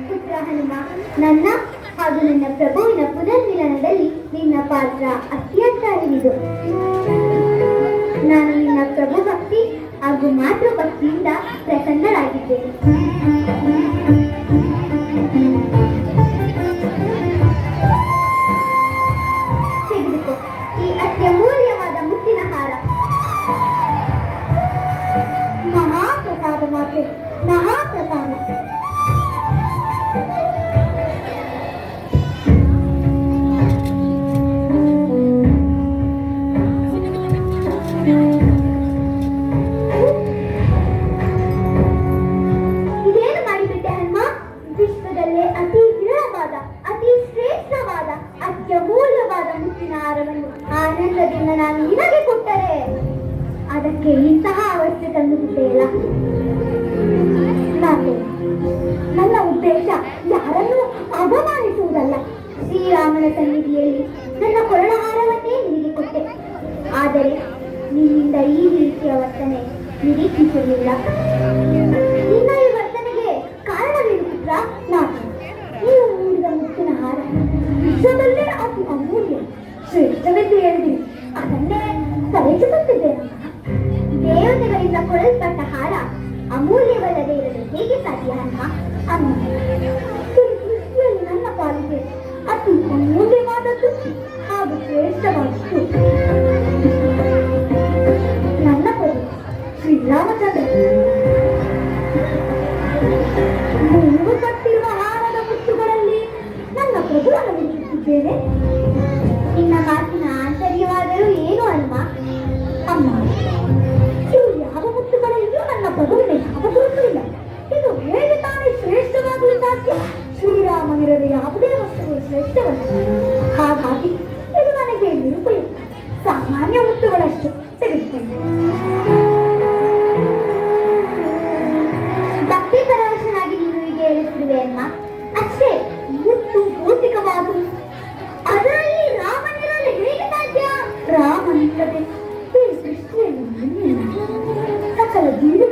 ಪುತ್ರ ಹನುಮ, ನನ್ನ ಹಾಗೂ ನಿನ್ನ ಪ್ರಭುವಿನ ಪುನರ್ಮಿಲನದಲ್ಲಿ ನಿನ್ನ ಪಾತ್ರ ಅತ್ಯಂತ ಹಿರಿದು. ನಾನು ನಿನ್ನ ಪ್ರಭು ಭಕ್ತಿ ಹಾಗೂ ಮಾತೃ ಭಕ್ತಿಯಿಂದ ಪ್ರಸನ್ನರಾಗಿದ್ದೇನೆ. ತೆಗೆದುಕೋ ಈ ಅತ್ಯಮೂಲ್ಯವಾದ ಮುತ್ತಿನ ಹಾರ. ಮಹಾಪ್ರಸಾದ ಮಾತೆ, ಮಹಾಪ್ರಸಾದ. ಇದೇನು ಮಾಡಿಬಿಟ್ಟೆ ಹನುಮ? ವಿಶ್ವದಲ್ಲೇ ಅತಿ ವಿರಳವಾದ, ಅತಿ ಶ್ರೇಷ್ಠವಾದ, ಅತ್ಯಮೂಲ್ಯವಾದ ಮುತ್ತಿನ ಹಾರವನ್ನು ಆನಂದದಿಂದ ನಾನು ನಿನಗೆ ಕೊಟ್ಟರೆ ಅದಕ್ಕೆ ಇಂತಹ ಅವಸ್ಥೆ ತಂದುಬಿಟ್ಟೆಯಲ್ಲ. ಮಾತೆ, ನನ್ನ ಉದ್ದೇಶ ಯಾರನ್ನೂ ಅವಮಾನಿಸುವುದಲ್ಲ. ಶ್ರೀರಾಮನ ಸನ್ನಿಧಿಯಲ್ಲಿ ನನ್ನ ಕೊರಳಹಾರವನ್ನೇ ನಿನಗೆ ಕೊಟ್ಟೆ. ಆದರೆ ನಿನ್ನಿಂದ ಈ ರೀತಿಯ ವರ್ತನೆ ನಿರೀಕ್ಷಿಸಲಿಲ್ಲ. ನಿನ್ನ ಈ ವರ್ತನೆಗೆ ಕಾರಣವೇನು ಪುತ್ರ? ಮಾತೆ, ನೀವು ನೀಡಿದ ಮುತ್ತಿನ ಹಾರ ವಿಶ್ವದಲ್ಲೇ ಅತಿ ಅಮೂಲ್ಯ, ಶ್ರೇಷ್ಠವೆಂದು ಹೇಳಿದ್ರಿ. ಅದನ್ನೇ ಪರಿಚಯಿಸುತ್ತಿದ್ದೇನೆ. ದೇವತೆಗಳಿಂದ ಕೊಡಲ್ಪಟ್ಟ ಹಾರ ಅಮೂಲ್ಯವಲ್ಲದೆ ಇರಲು ಹೇಗೆ ಸಾಧ್ಯ ಅಮ್ಮ? ಅಮ್ಮ, ಸೃಷ್ಟಿಯಲ್ಲಿ ನನ್ನ ಪಾಲಿಗೆ ಅತಿ ಅಮೂಲ್ಯವಾದದ್ದು ಹಾಗೂ ಶ್ರೇಷ್ಠವಾದದ್ದು ನನ್ನ ಪ್ರಭು ಶ್ರೀರಾಮಚಂದ್ರ. ನೀವು ಕಟ್ಟಿರುವ ಹಾರದ ಮುತ್ತುಗಳಲ್ಲಿ ನನ್ನ ಪ್ರಭುವನ್ನು ವೀಕ್ಷಿಸಿದ್ದೇನೆ. ನಿನ್ನ ಮಾತಿನ ಆಂತರ್ಯವಾದರೂ ಏನು ಅಲ್ಮ? ಅಮ್ಮ, ಇವು ಯಾವ ಮುತ್ತುಗಳಲ್ಲಿಯೂ ನನ್ನ ಪ್ರಭುವಿನ ಯಾವ ಗುರುತು ಇಲ್ಲ. ಇದು ಹೇಗೆ ತಾನೇ ಶ್ರೇಷ್ಠವಾಗಲು ಸಾಧ್ಯ? ಶ್ರೀರಾಮನಿರದ ಯಾವುದೇ ವಸ್ತುಗಳು ಶ್ರೇಷ್ಠವಲ್ಲ. ಹಾಗಾಗಿ ಇದು ನನಗೆ ನಿರುಪಯುಕ್ತ. ಸಾಮಾನ್ಯ ಮುತ್ತುಗಳಷ್ಟು ತೆಗೆದುಕೊಂಡು ಭಕ್ತಿ ಪರವಶನಾಗಿ ನೀನು ಹೀಗೆ ಹೇಳುತ್ತಿರುವೆ ಅಮ್ಮ. ಅಷ್ಟೇ, ಮುತ್ತು ಭೌತಿಕವಾದುದು. ಅದರಲ್ಲಿ ರಾಮನಿರಲು ಹೇಗೆ ಸಾಧ್ಯ? ರಾಮನಿಲ್ಲದೆ ಈ ಸೃಷ್ಟಿಯಲ್ಲಿ ಸಕಲ ಜೀವ